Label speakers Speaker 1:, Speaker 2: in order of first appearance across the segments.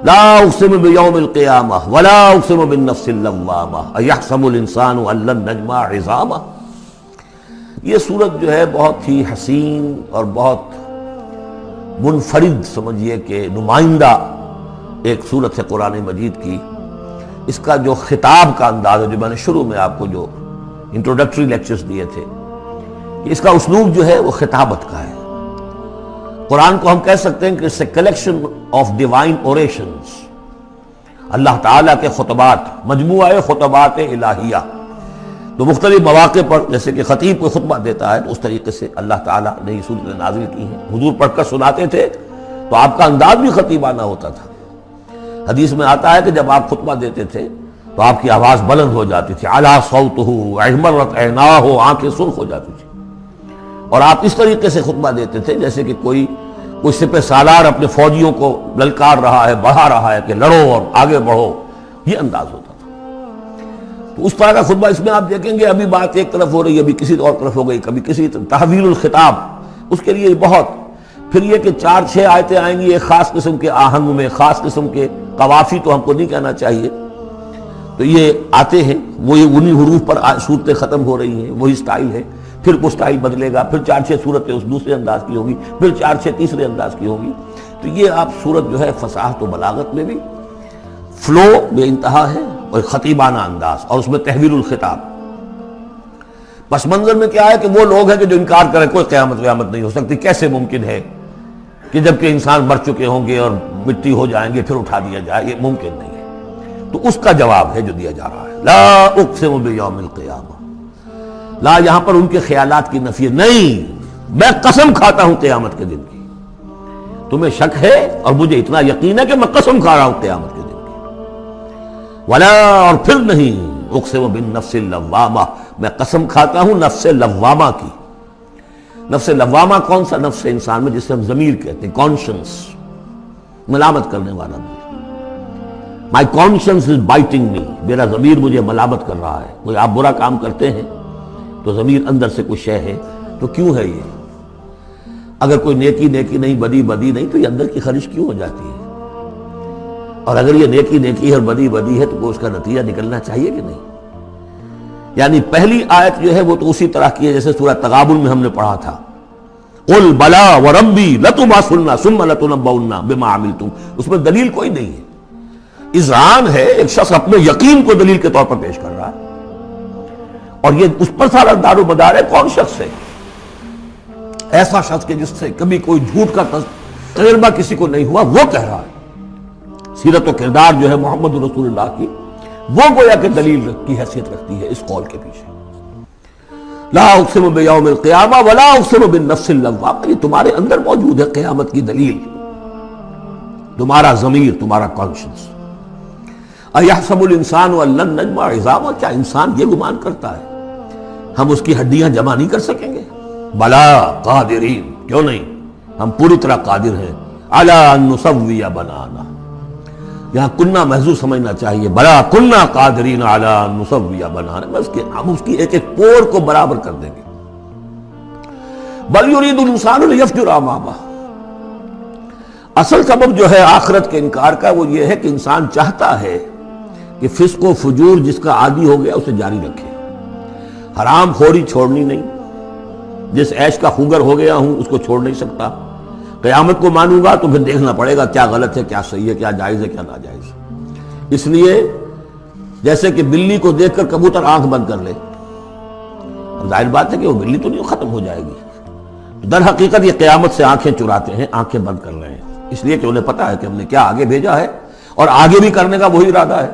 Speaker 1: لا اقسم بیوم القیامہ ولا اقسم بالنفس اللوامہ ایحسب الانسان ان لن نجمع عظامہ. یہ سورت جو ہے بہت ہی حسین اور بہت منفرد سمجھیے کہ نمائندہ ایک سورت ہے قرآن مجید کی. اس کا جو خطاب کا انداز ہے، جو میں نے شروع میں آپ کو جو انٹروڈکٹری لیکچرز دیے تھے، اس کا اسلوب جو ہے وہ خطابت کا ہے. قرآن کو ہم کہہ سکتے ہیں کہ it's a collection of divine orations، اللہ تعالیٰ کے خطبات، مجموعہ خطبات الہیہ. تو مختلف مواقع پر جیسے کہ خطیب کو خطبہ دیتا ہے تو اس طریقے سے اللہ تعالیٰ نے یہ سورتیں نازل کی ہیں. حضور پڑھ کر سناتے تھے تو آپ کا انداز بھی خطیبانہ ہوتا تھا. حدیث میں آتا ہے کہ جب آپ خطبہ دیتے تھے تو آپ کی آواز بلند ہو جاتی تھی، اعلیٰ صوتہ احمرت عیناہ، آنکھیں سرخ ہو جاتی تھی. اور آپ اس طریقے سے خطبہ دیتے تھے جیسے کہ کوئی سپہ سالار اپنے فوجیوں کو للکار رہا ہے، بڑھا رہا ہے کہ لڑو اور آگے بڑھو، یہ انداز ہوتا تھا. تو اس طرح کا خطبہ اس میں آپ دیکھیں گے ابھی بات ایک طرف ہو رہی ہے، ابھی کسی اور طرف ہو گئی، کبھی کسی تحویل الخطاب. اس کے لیے بہت پھر یہ کہ 4-6 آیتیں آئیں گی ایک خاص قسم کے آہنگ میں، خاص قسم کے قوافی تو ہم کو نہیں کہنا چاہیے، تو یہ آتے ہیں وہ انہی حروف پر صورتیں ختم ہو رہی ہیں، وہی سٹائل ہے. پھر وہ سٹائل بدلے گا، پھر 4-6 صورتیں اس دوسرے انداز کی ہوگی، پھر 4-6 تیسرے انداز کی ہوگی. تو یہ آپ صورت جو ہے فصاحت و بلاغت میں بھی فلو بے انتہا ہے اور خطیبانہ انداز، اور اس میں تحویل الخطاب. پس منظر میں کیا ہے کہ وہ لوگ ہیں کہ جو انکار کریں کوئی قیامت نہیں ہو سکتی، کیسے ممکن ہے کہ جبکہ انسان مر چکے ہوں گے اور مٹی ہو جائیں گے پھر اٹھا دیا جائے، یہ ممکن نہیں ہے. تو اس کا جواب ہے جو دیا جا رہا ہے، لا اقسم بیوم القیامہ. لا یہاں پر ان کے خیالات کی نفی نہیں، میں قسم کھاتا ہوں قیامت کے دن کی. تمہیں شک ہے اور مجھے اتنا یقین ہے کہ میں قسم کھا رہا ہوں قیامت کے دن کی. ولا اور پھر نہیں، اقسم بالنفس اللوامہ، میں قسم کھاتا ہوں نفس لوامہ کی. نفس لوامہ کون سا نفس انسان میں جسے ہم ضمیر کہتے ہیں، کانشنس، ملامت کرنے والا بھی. مائی کانشنس از بائٹنگ می، میرا ضمیر مجھے ملامت کر رہا ہے. کوئی آپ برا کام کرتے ہیں تو ضمیر اندر سے کچھ شے ہے، تو کیوں ہے یہ؟ اگر کوئی نیکی نہیں، بدی نہیں، تو یہ اندر کی خرش کیوں ہو جاتی ہے؟ اور اگر یہ نیکی ہے اور بدی ہے تو کوئی اس کا نتیجہ نکلنا چاہیے کہ نہیں؟ یعنی پہلی آیت جو ہے وہ تو اسی طرح کی ہے جیسے سورہ تغابن میں ہم نے پڑھا تھا، قل بلا وربی لتبعثن ثم لتنبؤن بما عملتم. اس میں دلیل کوئی نہیں ہے، اذعان ہے، ایک شخص اپنے یقین کو دلیل کے طور پر پیش کر رہا ہے، اور یہ اس پر سارا دار و مدار ہے. کون شخص ہے؟ ایسا شخص کہ جس سے کبھی کوئی جھوٹ کا تجربہ کسی کو نہیں ہوا، وہ کہہ رہا ہے. سیرت و کردار جو ہے محمد رسول اللہ کی، وہ گویا کہ دلیل کی حیثیت رکھتی ہے اس قول کے پیچھے. لا اقسم بیوم القیامہ ولا اقسم بالنفس اللوامہ، یہ تمہارے اندر موجود ہے قیامت کی دلیل، تمہارا ضمیر، تمہارا کانشنس. ایحسب الانسان ان لن نجمع عظامہ، کیا انسان یہ گمان کرتا ہے ہم اس کی ہڈیاں جمع نہیں کر سکیں گے؟ بلا قادرین، کیوں نہیں، ہم پوری طرح قادر ہیں. علی ان نسوی بنانا، یہاں کنہ محذوف سمجھنا چاہیے. بلا کنہ قادرین علی ان نسوی بنانا، ہم اس کی ایک پور کو برابر کر دیں گے. بل یرید الانسان لیفجر امامہ، اصل سبب جو ہے آخرت کے انکار کا وہ یہ ہے کہ انسان چاہتا ہے کہ فسق و فجور جس کا عادی ہو گیا اسے جاری رکھے، حرام خوری چھوڑنی نہیں. جس عیش کا خوگر ہو گیا ہوں اس کو چھوڑ نہیں سکتا. قیامت کو مانوں گا تو پھر دیکھنا پڑے گا کیا غلط ہے، کیا صحیح ہے، کیا جائز ہے، کیا ناجائز. اس لیے جیسے کہ بلی کو دیکھ کر کبوتر آنکھ بند کر لے، ظاہر بات ہے کہ وہ بلی تو نہیں ختم ہو جائے گی. در حقیقت یہ قیامت سے آنکھیں چراتے ہیں، آنکھیں بند کر رہے ہیں، اس لیے کہ انہیں پتا ہے کہ ہم نے کیا آگے بھیجا ہے اور آگے بھی کرنے کا وہی ارادہ ہے.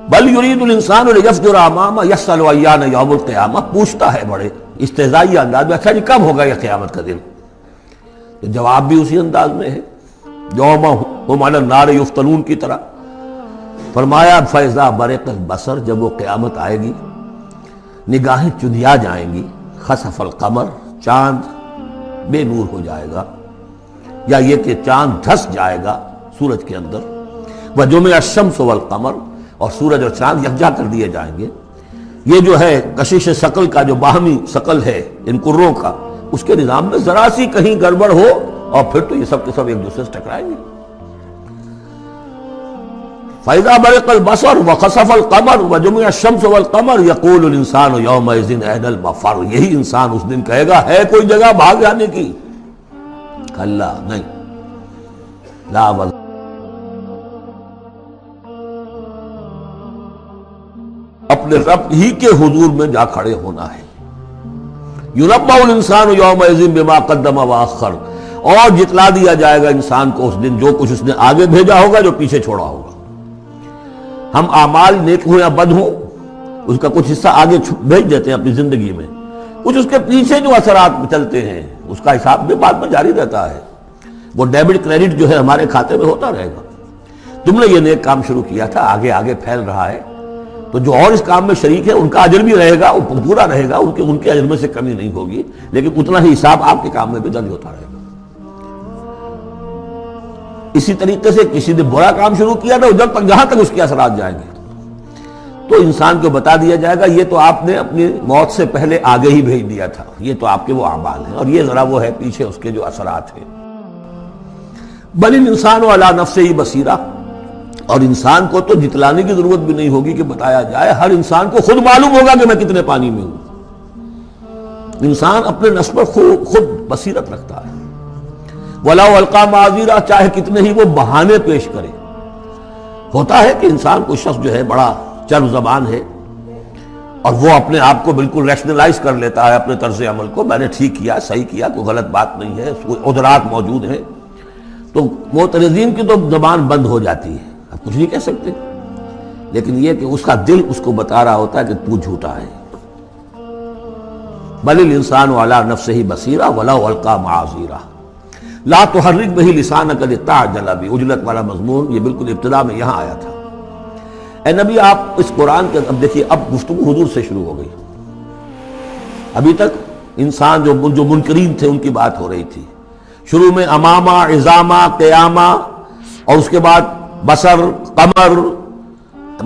Speaker 1: بل یرید الانسان لیفجر امامہ یسأل ایان یوم القیامہ، پوچھتا ہے بڑے استہزائی انداز میں، اچھا جی کب ہوگا یہ قیامت کا دن؟ تو جواب بھی اسی انداز میں ہے، یوم ہم علی النار یفتنون کی طرح. فرمایا فاذا برق البصر، جب وہ قیامت آئے گی نگاہیں چندیا جائیں گی. خسف القمر، چاند بے نور ہو جائے گا، یا یہ کہ چاند دھس جائے گا سورج کے اندر. وجمع الشمس والقمر، اور سورج اور چاند یکجا کر دیے جائیں گے. یہ جو ہے کشش ثقل کا جو باہمی ثقل ہے ان کروں کا، اس کے نظام میں ذرا سی کہیں گڑبڑ ہو اور پھر تو یہ سب کے سب ایک دوسرے سے ٹکرائیں گے. فَإِذَا بَرِقَ الْبَصَرُ وَخَسَفَ الْقَمَرُ وَجُمِعَ الشَّمْسُ وَالْقَمَرُ يَقُولُ الْإِنسَانُ يَوْمَئِذٍ أَيْنَ الْمَفَرُّ، یہی انسان اس دن کہے گا ہے کوئی جگہ بھاگ جانے کی؟ کلا نہیں، لا وزر، اپنے رب ہی کے حضور میں جا کھڑے ہونا ہے۔ یُنَبَّأُ الْإِنسَانُ يَوْمَئِذٍ بِمَا قَدَّمَ وَأَخَّرَ، اور جتلا دیا جائے گا انسان کو اس دن جو کچھ اس نے آگے بھیجا ہوگا، جو پیچھے چھوڑا ہوگا۔ ہم اعمال نیک ہوں یا بد ہوں، اس کا کچھ حصہ آگے بھیج دیتے ہیں اپنی زندگی میں، کچھ اس کے پیچھے جو اثرات چلتے ہیں اس کا حساب بھی بعد میں جاری رہتا ہے۔ وہ ڈیبٹ کریڈٹ جو ہے ہمارے کھاتے میں ہوتا رہے گا، تم نے یہ نیک کام شروع کیا تھا، آگے آگے پھیل رہا ہے، تو جو اور اس کام میں شریک ہے ان کا اجر بھی رہے گا، وہ پورا رہے گا، ان کے اجر میں سے کمی نہیں ہوگی، لیکن اتنا ہی حساب آپ کے کام میں بھی درج ہوتا رہے گا۔ اسی طریقے سے کسی نے برا کام شروع کیا تھا، جب تک جہاں تک اس کے اثرات جائیں گے تو انسان کو بتا دیا جائے گا یہ تو آپ نے اپنی موت سے پہلے آگے ہی بھیج دیا تھا، یہ تو آپ کے وہ اعمال ہیں، اور یہ ذرا وہ ہے پیچھے اس کے جو اثرات ہیں۔ بل الانسان علی نفسہ بصیرہ، اور انسان کو تو جتلانے کی ضرورت بھی نہیں ہوگی کہ بتایا جائے، ہر انسان کو خود معلوم ہوگا کہ میں کتنے پانی میں ہوں۔ انسان اپنے نفس پر خود بصیرت رکھتا ہے۔ وَلَوْ أَلْقَىٰ مَعَاذِيرَ، چاہے کتنے ہی وہ بہانے پیش کرے۔ ہوتا ہے کہ انسان کو شخص جو ہے بڑا چرب زبان ہے اور وہ اپنے آپ کو بالکل ریشنلائز کر لیتا ہے اپنے طرز عمل کو، میں نے ٹھیک کیا، صحیح کیا، کوئی غلط بات نہیں ہے، کوئی عذرات موجود ہیں، تو معترضین کی تو زبان بند ہو جاتی ہے، اب کچھ نہیں کہہ سکتے، لیکن یہ کہ اس کا دل اس کو بتا رہا ہوتا ہے کہ تو جھوٹا ہے۔ بل الانسان علی نفسہ بصیرہ ولو القیٰ معاذیرہ لا تحرک بہ لسانک لتعجل بہ، عجلت والا مضمون یہ بالکل ابتدا میں یہاں آیا تھا۔ اے نبی آپ اس قرآن کے، اب دیکھیے اب گفتگو حضور سے شروع ہو گئی، ابھی تک انسان جو منکرین تھے ان کی بات ہو رہی تھی، شروع میں امامہ، عظامہ، قیامہ، اور اس کے بعد بصر، قمر،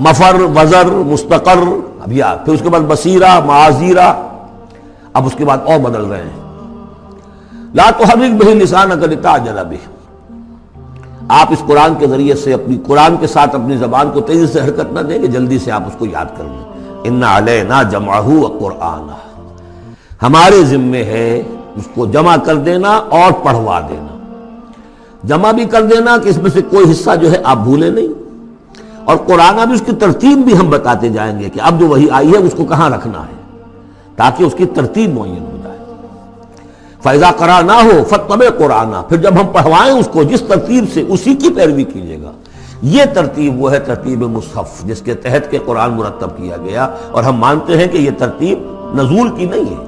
Speaker 1: مفر، وزر، مستقر، اب یہ پھر اس کے بعد بصیرہ، معاذیرہ، اب اس کے بعد اور بدل رہے ہیں۔ لا تحرک بہ لسانک لتعجل بہ، آپ اس قرآن کے ذریعے سے قرآن کے ساتھ اپنی زبان کو تیزی سے حرکت نہ دیں کہ جلدی سے آپ اس کو یاد کر لیں۔ ان علینا جمعہ وقرآنہ، ہمارے ذمے ہے اس کو جمع کر دینا اور پڑھوا دینا، جمع بھی کر دینا کہ اس میں سے کوئی حصہ جو ہے آپ بھولیں نہیں، اور قرآن بھی اس کی ترتیب بھی ہم بتاتے جائیں گے کہ اب جو وہی آئی ہے اس کو کہاں رکھنا ہے، تاکہ اس کی ترتیب معین ہو جائے۔ فَإِذَا قَرَأْنَاهُ فَاتَّبِعْ قُرْآنَهُ، پھر جب ہم پڑھوائیں اس کو جس ترتیب سے اسی کی پیروی کیجیے گا۔ یہ ترتیب وہ ہے ترتیب مصحف جس کے تحت کے قرآن مرتب کیا گیا، اور ہم مانتے ہیں کہ یہ ترتیب نزول کی نہیں ہے،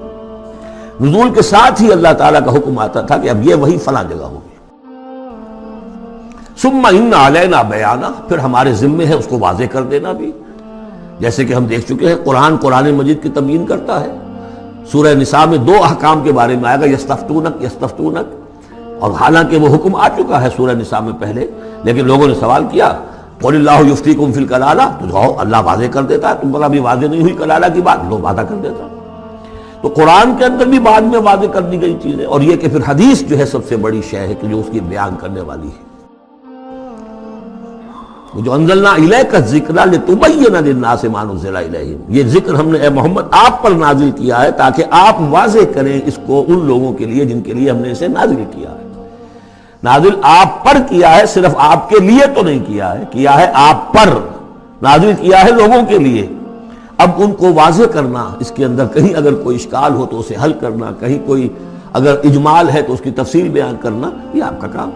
Speaker 1: نزول کے ساتھ ہی اللہ تعالیٰ کا حکم آتا تھا کہ اب یہ وہی فلاں جگہ ہوگی۔ ثُمَّ إِنَّ عَلَيْنَا بَيَانَهُ، پھر ہمارے ذمے ہے اس کو واضح کر دینا بھی، جیسے کہ ہم دیکھ چکے ہیں قرآن مجید کی تبیین کرتا ہے۔ سورہ نساء میں دو احکام کے بارے میں آئے گا، یستفتونک، اور حالانکہ وہ حکم آ چکا ہے سورہ نساء میں پہلے، لیکن لوگوں نے سوال کیا قل اللہ یفتیکم فی الکلالہ، تو جاؤ اللہ واضح کر دیتا ہے، تم پر ابھی واضح نہیں ہوئی کلالہ کی بات، لوگ وعدہ کر دیتا۔ تو قرآن کے اندر بھی بعد میں واضح کر دی گئی چیزیں، اور یہ کہ پھر حدیث جو ہے سب سے بڑی شے ہے کہ جو اس کی بیان کرنے والی ہے، جو انزلنا الیک الذکر لتبین للناس ما نزل الیہم، یہ ذکر ہم نے اے محمد آپ پر نازل کیا ہے تاکہ آپ واضح کریں اس کو ان لوگوں کے لیے جن کے لیے ہم نے اسے نازل کیا ہے۔ نازل آپ پر کیا ہے، صرف آپ کے لیے تو نہیں کیا ہے آپ پر، نازل کیا ہے لوگوں کے لیے۔ اب ان کو واضح کرنا، اس کے اندر کہیں اگر کوئی اشکال ہو تو اسے حل کرنا، کہیں کوئی اگر اجمال ہے تو اس کی تفصیل بیان کرنا، یہ آپ کا کام۔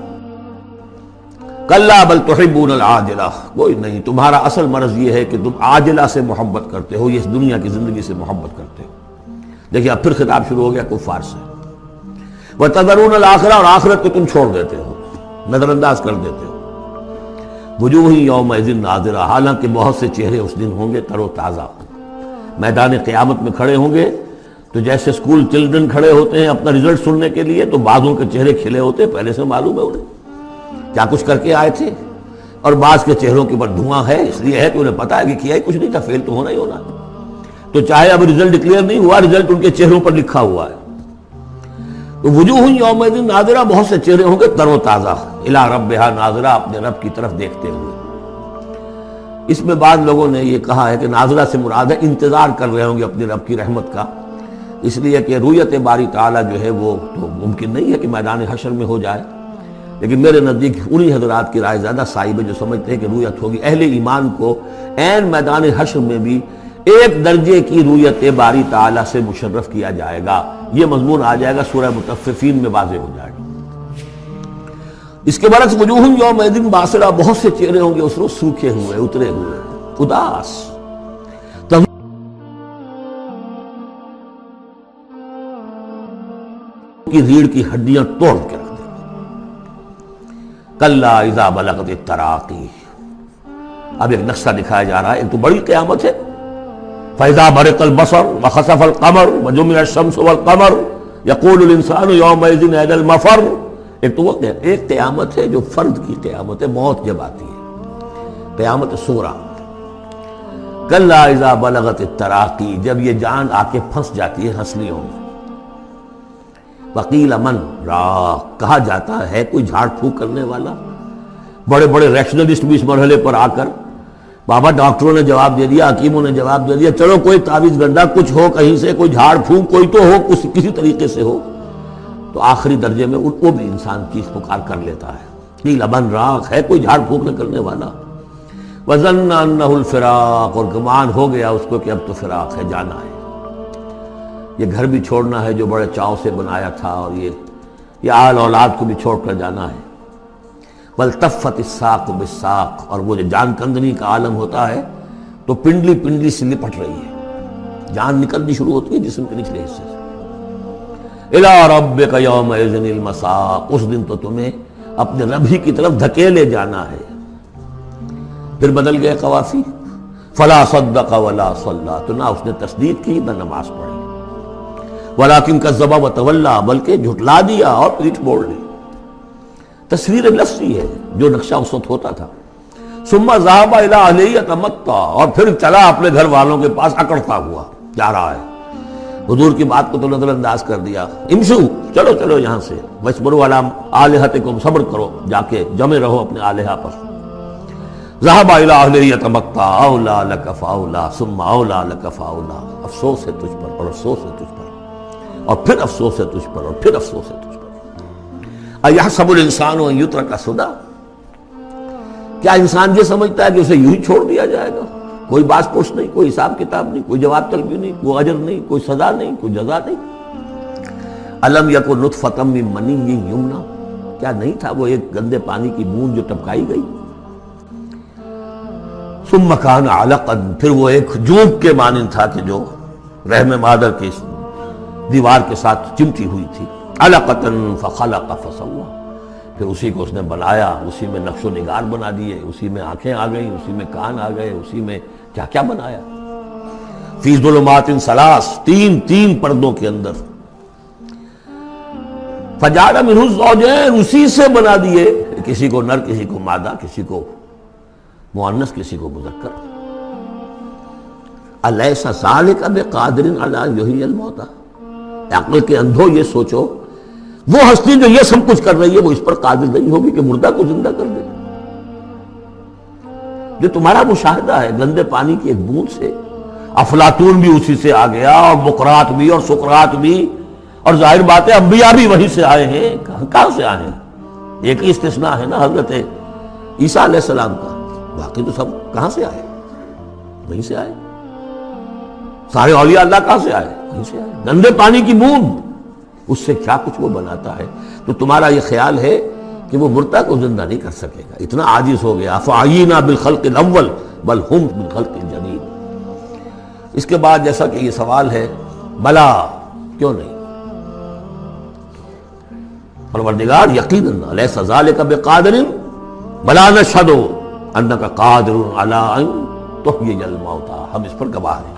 Speaker 1: کلا بل تحبون العاجلہ، کوئی نہیں، تمہارا اصل مرض یہ ہے کہ تم عاجلہ سے محبت کرتے ہو، یہ اس دنیا کی زندگی سے محبت کرتے ہو۔ دیکھیے اب پھر خطاب شروع ہو گیا کفار سے۔ وتذرون الآخرہ، اور آخرت کو تم چھوڑ دیتے ہو، نظر انداز کر دیتے ہو۔ وجوہ یومئذ ناظرہ، حالانکہ بہت سے چہرے اس دن ہوں گے تر و تازہ، میدان قیامت میں کھڑے ہوں گے تو جیسے اسکول چلڈرن کھڑے ہوتے ہیں اپنا رزلٹ سننے کے لیے، تو بعضوں کے چہرے کھلے ہوتے ہیں، پہلے سے معلوم ہے انہیں کیا کچھ کر کے آئے تھے، اور بعض کے چہروں کے اوپر دھواں ہے، اس لیے ہے کہ انہیں پتا ہے کہ کیا ہی کچھ نہیں تھا، فیل تو ہونا ہی ہونا، تو چاہے اب رزلٹ ڈکلیئر نہیں ہوا، رزلٹ ان کے چہروں پر لکھا ہوا ہے۔ تو وجوہ یومئذ ناظرہ، بہت سے چہرے ہوں گے تر و تازہ، الی ربہا ناظرہ، اپنے رب کی طرف دیکھتے ہوئے۔ اس میں بعض لوگوں نے یہ کہا ہے کہ ناظرہ سے مراد ہے انتظار کر رہے ہوں گے اپنے رب کی رحمت کا، اس لیے کہ رؤیت باری تعالیٰ جو ہے وہ تو ممکن نہیں ہے کہ میدان حشر میں ہو جائے، لیکن میرے نزدیک انہی حضرات کی رائے زیادہ صائب ہے جو سمجھتے ہیں کہ رؤیت ہوگی۔ اہل ایمان کو عین میدان حشر میں بھی ایک درجے کی رؤیت باری تعالیٰ سے مشرف کیا جائے گا۔ یہ مضمون آ جائے گا سورہ مطففین میں واضح ہو جائے گا۔ اس کے برعکس وجوہ یومئذ باسرہ، بہت سے چہرے ہوں گے اس روز سوکھے ہوئے، اترے ہوئے، اداس، کی ریڑھ کی ہڈیاں توڑ کے رکھ دیں گے۔ کلا اذا بلغت التراقی، اب ایک نقشہ دکھایا جا رہا ہے، ایک تو بڑی قیامت ہے، فَإِذَا بَرِقَ الْبَصَرُ وَخَسَفَ الْقَمَرُ وَجُمِعَ الشَّمْسُ وَالْقَمَرُ يَقُولُ الْإِنسَانُ يَوْمَئِذٍ أَيْنَ الْمَفَرُّ۔ ایک تو وہ ایک قیامت ہے جو فرد کی قیامت ہے، موت جب آتی ہے، قیامت صغریٰ۔ کلا اذا بلغت التراقی، جب یہ جان آ کے پھنس جاتی ہے ہنسلیوں میں۔ وقیل من راق، کہا جاتا ہے کوئی جھاڑ پھونک کرنے والا۔ بڑے بڑے ریشنلسٹ بھی اس مرحلے پر آ کر، بابا ڈاکٹروں نے جواب دے دیا، حکیموں نے جواب دے دیا، چلو کوئی تعویذ گنڈا کچھ ہو کہیں سے، کوئی جھاڑ پھونک کوئی تو ہو، کسی طریقے سے ہو، تو آخری درجے میں وہ بھی انسان چیخ پکار کر لیتا ہے۔ قیل من راق، ہے کوئی جھاڑ پھونک نہ کرنے والا۔ وظن انہ الفراق، اور گمان ہو گیا اس کو کہ اب تو فراق ہے، جانا ہے، یہ گھر بھی چھوڑنا ہے جو بڑے چاؤ سے بنایا تھا، اور یہ آل اولاد کو بھی چھوڑ کر جانا ہے۔ والتفت الساق بالساق، اور وہ جو جان کندنی کا عالم ہوتا ہے تو پنڈلی پنڈلی سے لپٹ رہی ہے، جان نکلنی شروع ہوتی ہے جسم کے نچلے حصے سے۔ الی ربک یومئذ المساق، اس دن تو تمہیں اپنے رب ہی کی طرف دھکیلے جانا ہے۔ پھر بدل گئے قوافی، فلا صدق ولا صلی، تو نہ اس نے تصدیق کی نہ نماز پڑھی، ولیکن کذب وتولی، بلکہ جھٹلا دیا اور پیٹھ موڑ لی۔ تصویر لفظی ہے جو نقشہ اس وقت ہوتا تھا۔ ثم ذهب الى اهله يتمطى، اور پھر چلا اپنے گھر والوں کے پاس اکڑتا ہوا جا رہا ہے۔ حضور کی بات کو تو نظر انداز کر دیا، امشو، چلو چلو یہاں سے، وَاصْبِرُوا عَلَىٰ آلِهَتِكُمْ، صبر کرو، جا کے جمے رہو اپنے آلہہ پر۔ ذهب الى اهله يتمطى، اولى لك فاولى ثم اولى لك فاولى، افسوس ہے تجھ پر اور افسوس ہے تجھ پر، اور پھر افسوس ہے تجھ پر اور پھر افسوس ہے تجھ پر۔ اَيَحْسَبُ الْإِنسَانُ أَن يُتْرَكَ سُدًى، کیا انسان یہ سمجھتا ہے کہ اسے یوں ہی چھوڑ دیا جائے گا؟ کوئی باز پرس نہیں، کوئی حساب کتاب نہیں، کوئی جواب طلبی نہیں، کوئی اجر نہیں، کوئی سزا نہیں، کوئی جزا نہیں۔ أَلَمْ يَكُنْ نُطْفَةً مِّن مَّنِيٍّ يُمْنَىٰ، کیا نہیں تھا وہ ایک گندے پانی کی بوند جو ٹپکائی گئی؟ ثم كان علقاً، پھر وہ ایک جوک کے مانند تھا کہ جو رحم مادر کی دیوار کے ساتھ چمٹی ہوئی تھی۔ علقةً فخلق فسوى، پھر اسی کو اس نے بنایا، اسی میں نقش و نگار بنا دیے، اسی میں آنکھیں آ گئیں، اسی میں کان آ گئے، اسی میں کیا کیا بنایا۔ فی ظلمات ثلاث، تین پردوں کے اندر۔ فجعل منہ الزوجین، اسی سے بنا دیے، کسی کو نر، کسی کو مادہ، کسی کو مؤنث، کسی کو مذکر۔ الیس ذلک بقادر علی ان یحیی الموتى، عقل کے اندھو یہ سوچو، وہ ہستی جو یہ سب کچھ کر رہی ہے وہ اس پر قادر نہیں ہوگی کہ مردہ کو زندہ کر دے؟ جو تمہارا مشاہدہ ہے گندے پانی کی ایک بوند سے، افلاطون بھی اسی سے آ گیا، اور بقراط بھی، اور سقراط بھی، اور ظاہر بات ہے انبیاء بھی وہیں سے آئے ہیں۔ کہاں سے آئے ہیں؟ ایک ہی استثناء ہے نا حضرت عیسیٰ علیہ السلام کا، باقی تو سب کہاں سے آئے؟ وہیں سے آئے۔ سارے اولیاء اللہ کہاں سے آئے؟ وہیں سے آئے۔ گندے پانی کی بوند، اس سے کیا کچھ وہ بناتا ہے؟ تو تمہارا یہ خیال ہے کہ وہ مردہ کو زندہ نہیں کر سکے گا، اتنا عاجز ہو گیا۔ فَعَيِّنَا بِالْخَلْقِ الْأَوَّلِ بَلْ هُمْ بِالْخَلْقِ الْجَدِيدِ۔ اس کے بعد جیسا کہ یہ سوال ہے، بلا، کیوں نہیں؟ پروردگار یقیناً لیس ذلک بقادر بلا نشہد انک قادر علی ان تحیی الموتى، ہم اس پر گواہ ہیں۔